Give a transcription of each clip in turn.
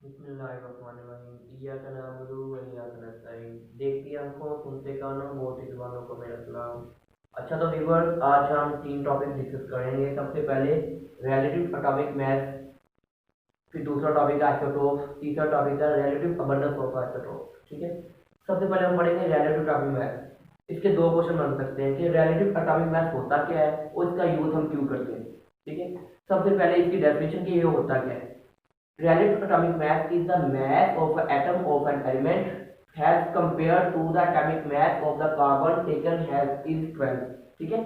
बिस्मिल्लाहिर्रहमानिर्रहीम। इय्याका नअबुदु व इय्याका नस्तईन। देखती आंखों सुनते कानों बोलती जुबानों को मेरा सलाम। अच्छा तो व्यूअर्स, आज हम तीन टॉपिक डिस्कस करेंगे। सबसे पहले रिलेटिव एटॉमिक मास, फिर दूसरा टॉपिक है आइसोटोप, तीसरा टॉपिक है रिलेटिव अबंडेंस ऑफ आइसोटोप। ठीक है, सबसे पहले हम पढ़ेंगे रिलेटिव एटॉमिक मास। इसके दो क्वेश्चन बन सकते हैं कि रिलेटिव एटॉमिक मास होता क्या है और इसका यूज हम क्यों करते हैं। ठीक है, सबसे पहले इसकी डेफिनेशन की ये होता क्या है। Relative atomic mass is the mass of an atom of an element as compared to the atomic mass of the carbon taken as is 12। ठीक है,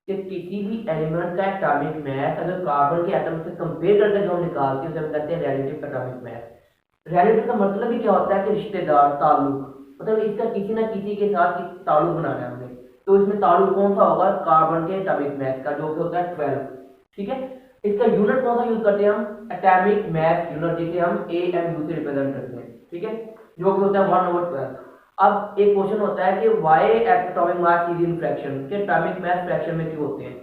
कि किसी भी एलिमेंट का एटॉमिक मास अगर कार्बन के एटम से कंपेयर करके जो हम निकालते हैं उसे हम कहते हैं रिलेटिव एटॉमिक मास। रिलेटिव का मतलब ही क्या होता है कि रिश्तेदार, ताल्लुक, मतलब इसका किसी ना किसी के साथ ताल्लुक बनाना है हमने। तो इसमें ताल्लुक कौन सा होगा, कार्बन के एटॉमिक मास का, जो कि होता है 12। ठीक है, इसका यूनिट कौन सा यूज करते हैं हम, एटॉमिक मास यूनिट, जिसे हम AMU से रिप्रेजेंट करते हैं। ठीक है, जो कि होता है 1/12। अब एक क्वेश्चन होता है कि why atomic mass is in fraction, कि एटॉमिक मास फ्रैक्शन में क्यों होते हैं।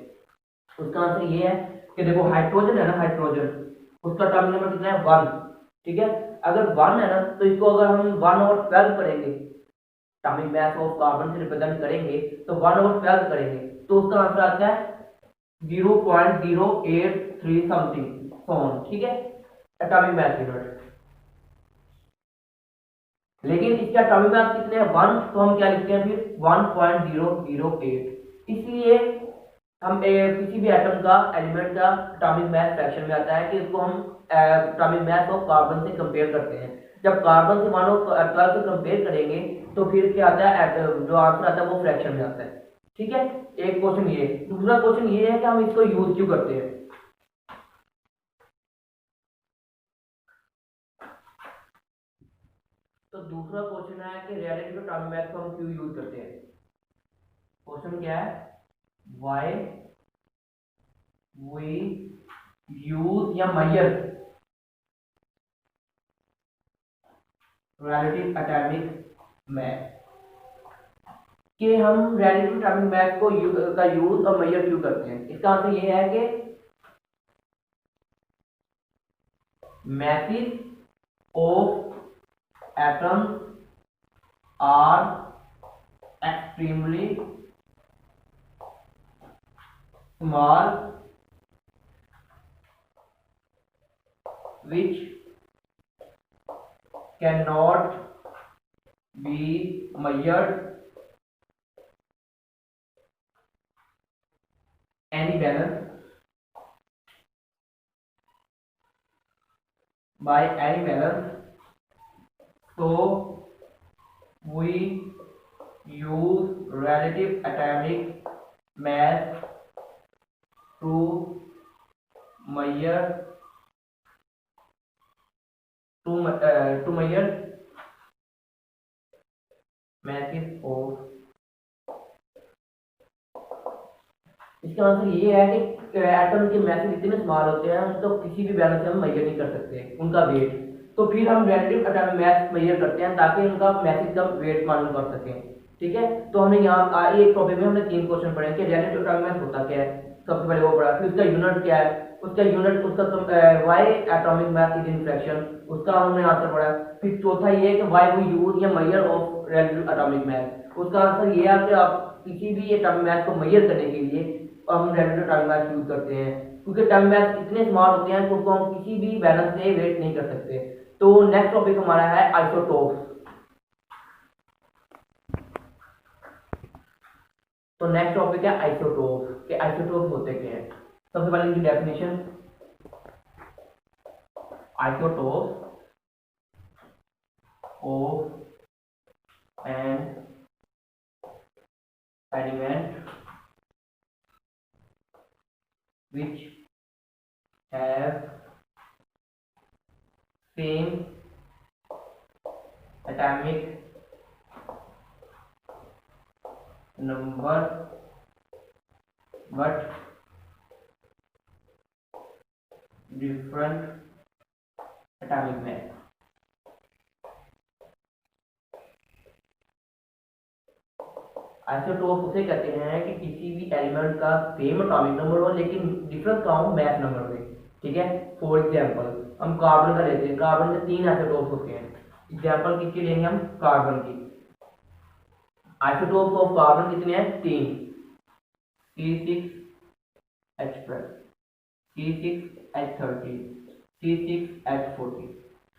उसका आंसर ये है कि देखो हाइड्रोजन है ना, हाइड्रोजन, उसका एटॉमिक नंबर कितना है, 1। ठीक है, अगर 1 है ना तो इसको अगर हम 1/12 करेंगे, एटॉमिक मास ऑफ कार्बन से रिप्रेजेंट करेंगे तो 1/12 करेंगे तो उसका आंसर आता है 0.083 समथिंग फोन। ठीक है, एटॉमिक मास यूनिट। लेकिन इसका एटॉमिक मास कितने हैं, 1, तो हम क्या लिखते हैं फिर 1.008। इसलिए हम किसी भी एटम का, एलिमेंट का एटॉमिक मास फ्रैक्शन में आता है कि इसको हम एटॉमिक मास ऑफ कार्बन से कंपेयर करते हैं। जब कार्बन से 1/12 से कंपेयर करेंगे तो फिर क्या आता है, जो आंसर आता है वो फ्रैक्शन में आता है। ठीक है, एक क्वेश्चन ये। दूसरा क्वेश्चन ये है कि हम इसको यूज क्यों करते हैं। तो दूसरा क्वेश्चन है कि रिलेटिव एटॉमिक मास को हम क्यों यूज करते हैं। क्वेश्चन क्या है, व्हाई वी यूज या मेजर रिलेटिव एटॉमिक मास, कि हम रिलेटिव एटॉमिक मास को का यूज और मेजर क्यों करते हैं। इसका आंसर ये है कि masses of atoms are extremely small, which cannot be measured any balance by any balance, so we use relative atomic mass to measure measure masses of। इसका आंसर ये है कि एटम के मैसेज इतने स्मॉल होते हैं तो किसी भी बैलेंस से हम मेजर नहीं कर सकते उनका वेट। तो फिर हम रिलेटिव एटॉमिक मास मेजर करते हैं ताकि उनका मैसेज का वेट मालूम कर सकें। ठीक है, तो हमने यहाँ एक टॉपिक में हमने 3 क्वेश्चन पढ़े कि रिलेटिव एटॉमिक मास होता क्या है, सबसे पहले वो पढ़ा, फिर उसका यूनिट क्या है, उसका यूनिट, उसका why atomic mass is in fraction, उसका हमने आंसर पढ़ा। फिर चौथा ये है कि व्हाई वी यूज या measure of relative atomic mass, उसका आंसर ये है कि आप किसी भी एटॉमिक मास को मेजर करने के लिए हम रिलेटिव एटॉमिक मास यूज करते हैं, क्योंकि एटॉमिक मास इतने स्मॉल होते हैं तो उसको हम किसी भी बैलेंस से वेट नहीं कर सकते। तो नेक्स्ट टॉपिक हमारा है आइसोटोप। तो नेक्स्ट टॉपिक है आइसोटोप, कि आइसोटोप होते क्या हैं। सबसे पहले इनकी definition, isotope of an element which have same atomic number but different atomic mass। Isotope उसे कहते हैं कि किसी भी एलिमेंट का सेम एटॉमिक नंबर हो लेकिन डिफरेंस का हो मैथ नंबर में। ठीक है। फॉर एग्जाम्पल हम कार्बन का लेते हैं, कार्बन के 3 आइसोटोप्स होते हैं। एग्जाम्पल किसकी लेंगे हम, कार्बन की। आइसोटोप्स ऑफ कार्बन कितने हैं, 3, C6H12, C6H13, C6H14।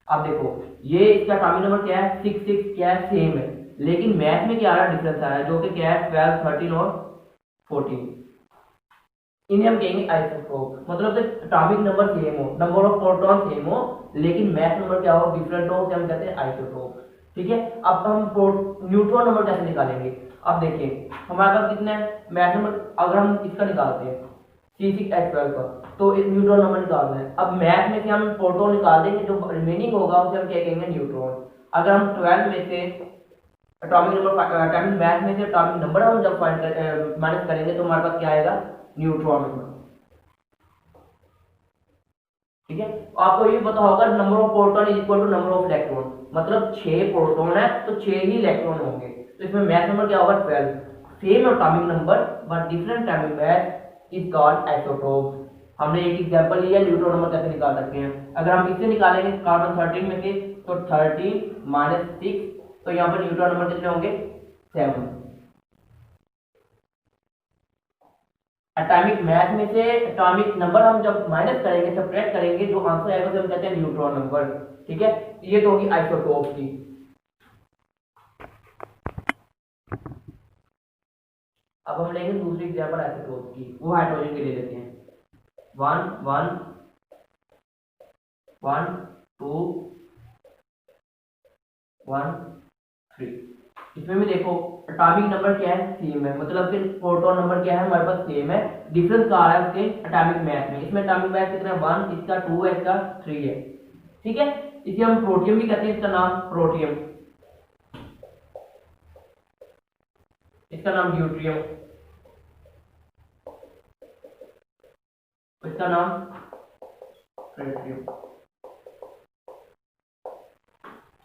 अब देखो ये इसका एटॉमिक नंबर क्या है, 6 क्या है, सेम है, लेकिन मैथ में क्या आ रहा है, डिफरेंस आ रहा है, जो कि क्या है 12, 13 और 14। इन्हें हम कहेंगे आइसोटोप, मतलब एटॉमिक नंबर सेम हो, नंबर ऑफ प्रोटॉन सेम हो, लेकिन मैथ नंबर क्या हो, डिफरेंट हो, हम कहते हैं आइसोटोप। ठीक है। अब हम न्यूट्रॉन नंबर कैसे निकालेंगे, अब देखिए हमारे पास कितने हैं मैथ नंबर, अगर हम इसका निकालते हैं C6H12 का, तो एक न्यूट्रॉन नंबर निकालना है। अब मैथ में से हम प्रोटॉन निकाल देंगे, जो रिमेनिंग होगा उसे हम क्या कहेंगे, न्यूट्रॉन। अगर हम 12 में से एटॉमिक नंबर, एटॉमिक मैथ में से एटॉमिक नंबर हम जब माइनस करेंगे तो हमारे पास क्या आएगा, न्यूट्रॉन नंबर। ठीक है। आपको ये पता होगा number of proton is equal to number of electron, मतलब 6 प्रोटॉन है तो 6 ही इलेक्ट्रॉन होंगे, तो इसमें मैथ नंबर क्या होगा, 12। Same atomic number but different atomic math is called isotope. हमने एक एग्जांपल लिया, न्यूट्रॉन नंबर कैसे निकाल सकते हैं। अगर हम इससे निकालेंगे कार्बन 13 में से, तो 13 माइनस 6, तो यहाँ पर न्यूट्रॉन नंबर कितने होंगे, 7। एटॉमिक मैथ में से एटॉमिक नंबर हम जब माइनस करेंगे, सब्ट्रैक्ट करेंगे, जो आंसर आएगा उसे हम कहते हैं न्यूट्रॉन नंबर। ठीक है। ये तो होगी आइसोटोप की। अब हम लेंगे दूसरी एग्जांपल आइसोटोप की, वो हाइड्रोजन के ले लेते हैं। 1 1 1 2 1 3। इसमें भी देखो एटॉमिक नंबर क्या है, सेम है, मतलब कि प्रोटॉन नंबर क्या है हमारे पास, सेम है। डिफरेंस कहाँ है उसके एटॉमिक मैथ में, इसमें एटॉमिक मैथ कितना है, 1, इसका 2 है, इसका 3 है। ठीक है। इसे हम प्रोटियम भी कहते हैं, इसका नाम प्रोटियम, इसका नाम ड्यूट्रियम, इसका नाम ट्रिटियम।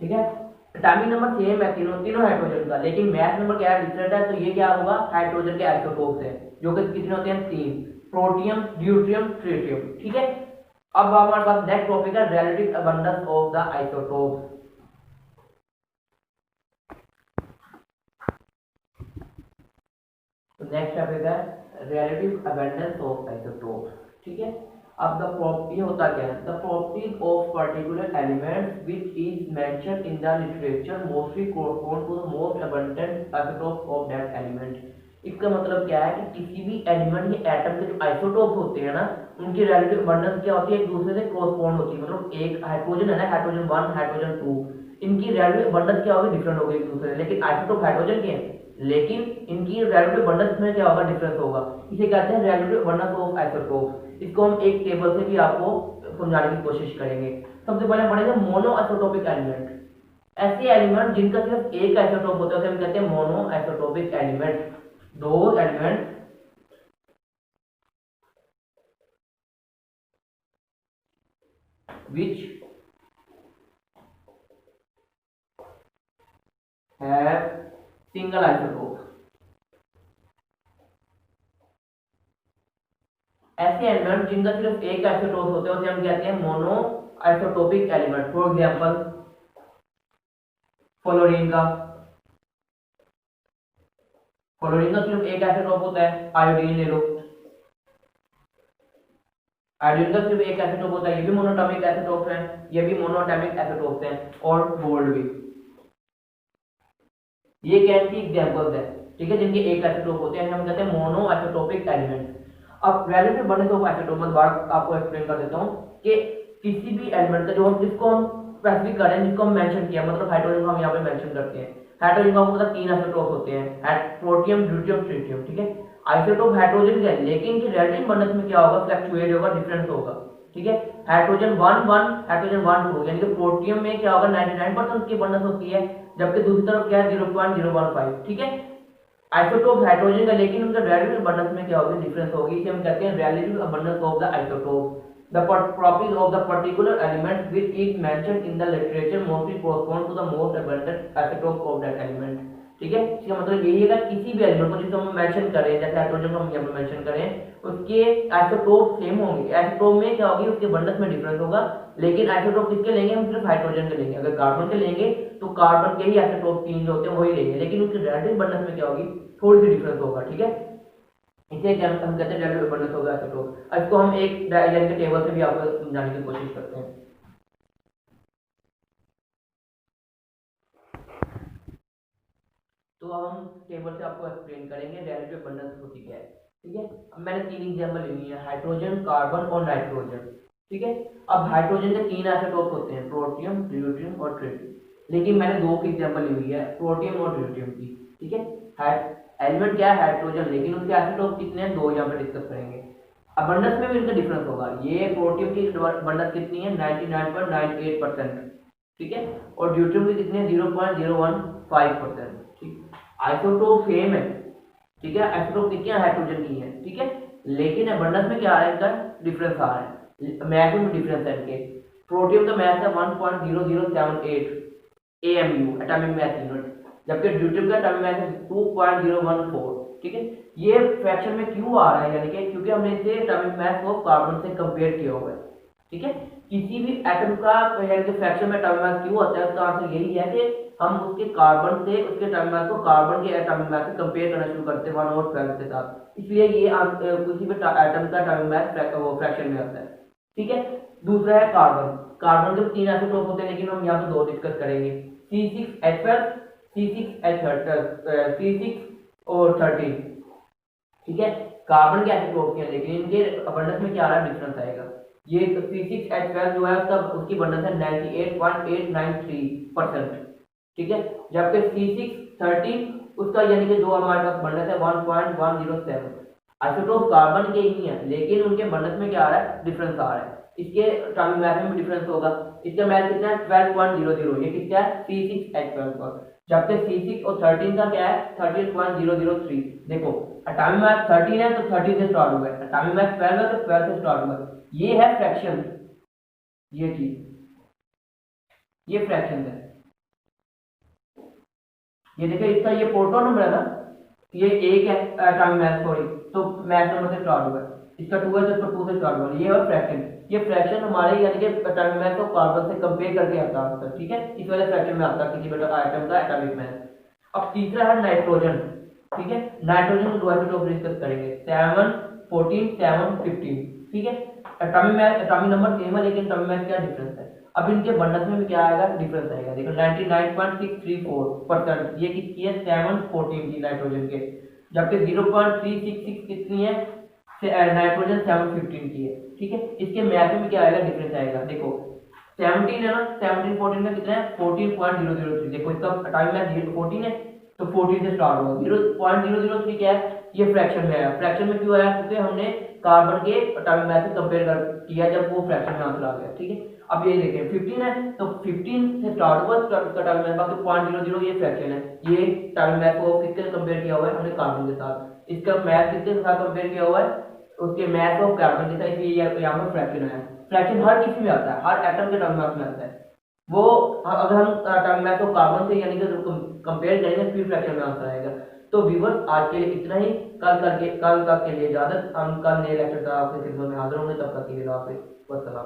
ठीक है। एटॉमिक नंबर सेम है तीनों हाइड्रोजन का, लेकिन मैथ नंबर क्या है, डिफरेंट है, तो ये क्या होगा, हाइड्रोजन के आइसोटोप्स हैं, जो कि कितने होते हैं, 3, प्रोटियम, ड्यूट्रियम, ट्रिटियम। ठीक है। अब हमारे पास नेक्स्ट टॉपिक है relative abundance of the isotopes. तो नेक्स्ट टॉपिक है रिलेटिव अबंडेंस ऑफ आइसोटोप्स। ठीक है। अब द प्रॉपर्टी होता क्या है, the properties of particular elements which is mentioned in the literature mostly correspond to the most abundant isotopes of that element. इसका मतलब क्या है कि किसी भी एलिमेंट या एटम के जो आइसोटोप्स होते हैं ना, उनकी रिलेटिव अबंडेंस क्या होती है, एक दूसरे से कोरस्पॉन्ड होती है। मतलब एक हाइड्रोजन है ना, हाइड्रोजन 1, हाइड्रोजन 2, इनकी रिलेटिव अबंडेंस क्या होगी, डिफरेंट होगी एक दूसरे से, लेकिन आइसोटोप हाइड्रोजन के हैं, लेकिन इनकी रिलेटिव अबंडेंस में क्या होगा, डिफरेंस होगा। इसे कहते हैं रिलेटिव अबंडेंस ऑफ आइसोटोप्स। इसको हम एक टेबल से भी आपको समझाने की कोशिश करेंगे। सबसे पहले पढ़ेंगे मोनो आइसोटोपिक एलिमेंट। ऐसे एलिमेंट जिनका सिर्फ एक आइसोटोप होता है उसे हम कहते हैं मोनो आइसोटोपिक एलिमेंट। दो element which have single isotope। ऐसे एलिमेंट जिनका सिर्फ एक आइसोटोप होते हैं उसे हम कहते हैं mono isotopic element. For example fluorine का सिर्फ एक आइसोटोप होता है, आयोडीन ले लो, आयोडीन का सिर्फ एक आइसोटोप होता है, ये भी मोनोटॉमिक आइसोटोप है, ये भी मोनोटॉमिक आइसोटोप हैं, और गोल्ड भी। ये कैसी एग्जांपल्स है, ठीक है, जिनके एक आइसोटोप होते हैं, हम कहते हैं मोनो आइसोटोपिक एलिमेंट। अब रिलेटिव अबंडेंस ऑफ आइसोटोप में दोबारा आपको एक्सप्लेन कर देता हूँ कि किसी भी एलिमेंट का जो हम जिसको हम स्पेसिफिक करें, जिसको हम मेंशन किया, मतलब हाइड्रोजन को हम यहाँ पे मेंशन करते हैं। हाइड्रोजन का आपको पता 3 आइसोटोप होते हैं, प्रोटियम, ड्यूटियम, ट्रिटियम। ठीक है। आइसोटोप हाइड्रोजन के, लेकिन इनकी रिलेटिव अबंडेंस में क्या होगा, फ्लक्चुएट होगा, डिफरेंस होगा। ठीक है। हाइड्रोजन 1 1, हाइड्रोजन 1 2, यानी कि प्रोटियम में क्या होगा, 99% की अबंडेंस होती है, जबकि दूसरी तरफ क्या है, 0.015। ठीक है। आइसोटोप हाइड्रोजन का, लेकिन उनका रिलेटिव अबंडेंस में क्या होगी, डिफरेंस होगी, इसे हम कहते हैं relative abundance of the isotope. The properties of the particular element which is mentioned in the literature mostly correspond to the most abundant isotope of that element। ठीक है। इसका मतलब यही है कि किसी भी एलिमेंट को जिसको हम मेंशन कर रहे हैं, जैसे हाइड्रोजन को हम यहाँ पर मेंशन करें, उसके आइसोटोप सेम होंगे। आइसोटोप में क्या होगी, उसके बंडल्स में डिफरेंस होगा, लेकिन आइसोटोप किसके लेंगे हम, सिर्फ हाइड्रोजन के लेंगे। अगर कार्बन के लेंगे तो कार्बन के ही आइसोटोप 3 जो होते हैं वही लेंगे, लेकिन उनके रिलेटिव बंडल्स में क्या होगी, थोड़ी सी डिफरेंस होगा। ठीक है, इसे क्या हम कहते हैं रिलेटिव बंडल्स होगा आइसोटोप। इसको हम एक यानी कि टेबल से भी आपको समझाने की कोशिश करते हैं। तो अब हम टेबल से आपको एक्सप्लेन करेंगे रिलेटिव बंडल्स होती क्या है। ठीक है, अब मैंने 3 एग्जांपल ली है, हाइड्रोजन, कार्बन और नाइट्रोजन। ठीक है, अब हाइड्रोजन के 3 आइसोटोप होते हैं, प्रोटियम, ड्यूटेरियम और ट्रिटियम, लेकिन मैंने 2 की एग्जांपल ली हुई है, प्रोटियम और ड्यूटेरियम की। ठीक है, एलिमेंट क्या है हाइड्रोजन, लेकिन उसके आइसोटोप कितने हैं, 2 यहाँ पे डिस्कस करेंगे। अब बंडल्स में भी इनका डिफरेंस होगा। ये प्रोटियम की बंडल्स कितनी है, 99.98%। ठीक है, और ड्यूटेरियम की कितनी है, 0.015%। ठीक, आइसोटोप सेम है। ठीक है, आइसोटोप कितनी है, हाइड्रोजन की है। ठीक है, लेकिन बंडल्स में क्या आ रहा है, इनका डिफरेंस आ रहा है, मैथ में डिफरेंस है इनके। प्रोटियम का मैथ है 1.0078 AMU एटॉमिक मैथ यूनिट, जबकि ड्यूटेरियम का एटॉमिक मैथ है 2.014। ठीक है, ये फ्रैक्शन में क्यों आ रहा है, यानी कि क्योंकि हमने इसे एटॉमिक मैथ को कार्बन से कंपेयर किया हुआ है। ठीक है, किसी भी एटम का यानी कि फ्रैक्शन में एटॉमिक मास क्यों होता है, उसका आंसर यही है कि हम उसके कार्बन से उसके एटॉमिक मास को कार्बन के एटॉमिक मास से कंपेयर करना शुरू करते हैं 1/12 के साथ, इसलिए ये किसी भी एटम का एटॉमिक मास वो फ्रैक्शन में आता है। ठीक है, दूसरा है कार्बन। कार्बन के 3 आइसोटोप होते हैं, लेकिन हम यहाँ पे 2 डिस्कस करेंगे, C6H12, C6 और 13। ठीक है, कार्बन के आइसोटोप हैं, लेकिन इनके अबंडेंस में क्या आ रहा है, डिफरेंस आएगा। ये C6H12 जो है उसका उसकी अबंडेंस है 98.893%। ठीक है, जबकि C613 उसका यानी कि जो हमारे पास अबंडेंस है 1.107। आइसोटोप कार्बन के ही है, लेकिन उनके अबंडेंस में क्या आ रहा है, डिफरेंस आ रहा है। इसके एटॉमिक मास में भी डिफरेंस होगा। इसका मास कितना है, 12.00, ये किसका है, C6H12 का, जबकि C6 और 13 का क्या है, 13.003। देखो एटॉमिक मास 13 है तो 13 से स्टार्ट हुआ है, एटॉमिक मास 12 है तो 12 से स्टार्ट हुआ है। ये है फ्रैक्शन, ये चीज, ये फ्रैक्शन है। ये देखिए इसका ये प्रोटॉन नंबर है ना, ये 1 है एटॉमिक मास, सॉरी, तो मास नंबर से स्टार्ट हुआ है, इसका 2 है तो इसका 2 से स्टार्ट हुआ है, ये है फ्रैक्शन। ये फ्रैक्शन हमारे यानी कि एटॉमिक मास को कार्बन से कंपेयर करके आता है। ठीक है, इस वजह से फ्रैक्शन में आता है किसी भी आइटम का एटॉमिक मास। अब तीसरा है नाइट्रोजन। ठीक है, नाइट्रोजन को 2 आइसोटोप डिस्कस करेंगे, 7 14 7 15। ठीक है, atomic mass atomic number same है, लेकिन एटॉमिक मास क्या डिफरेंस है। अब इनके बंडल्स में भी क्या आएगा, डिफरेंस आएगा। देखो 99.634%, ये किसकी है, 7 14 की नाइट्रोजन के, जबकि 0.366 कितनी है, नाइट्रोजन 7 15 की है। ठीक है, इसके मैथ में क्या आएगा, डिफरेंस आएगा। देखो 17 है ना, 17 14 का कितना है, 14.003। देखो इसका एटॉमिक मास 14 है तो 14 से स्टार्ट हुआ, 0.003 क्या है, ये फ्रैक्शन में आया। फ्रैक्शन में क्यों आया, क्योंकि हमने कार्बन के एटॉमिक मास से कंपेयर किया जब वो फ्रैक्शन में आंसर आ गया। ठीक है, अब ये देखें 15 है तो 15 से स्टार्ट हुआ एटॉमिक मास, बाकी 0.00 ये फ्रैक्शन है। ये एटॉमिक मास को किससे कंपेयर किया हुआ है, हमने कार्बन के साथ। इसका मैथ किसके साथ कंपेयर किया हुआ है, उसके मैथ ऑफ कार्बन के साथ, इसलिए यहाँ पर फ्रैक्शन आया। फ्रैक्शन हर किसी में आता है, हर एटम के एटॉमिक मास में आता है। वो अगर हम एटॉमिक मास को कार्बन से यानी कि कंपेयर करेंगे फिर फ्रैक्शन में आंसर आएगा। तो व्यूअर्स आज के लिए इतना ही, कल तक के लिए इजाजत, हम कल नए लेक्चर का आपके खिदमत में हाजिर होंगे, तब तक के लिए हाफिज़, वस्सलाम।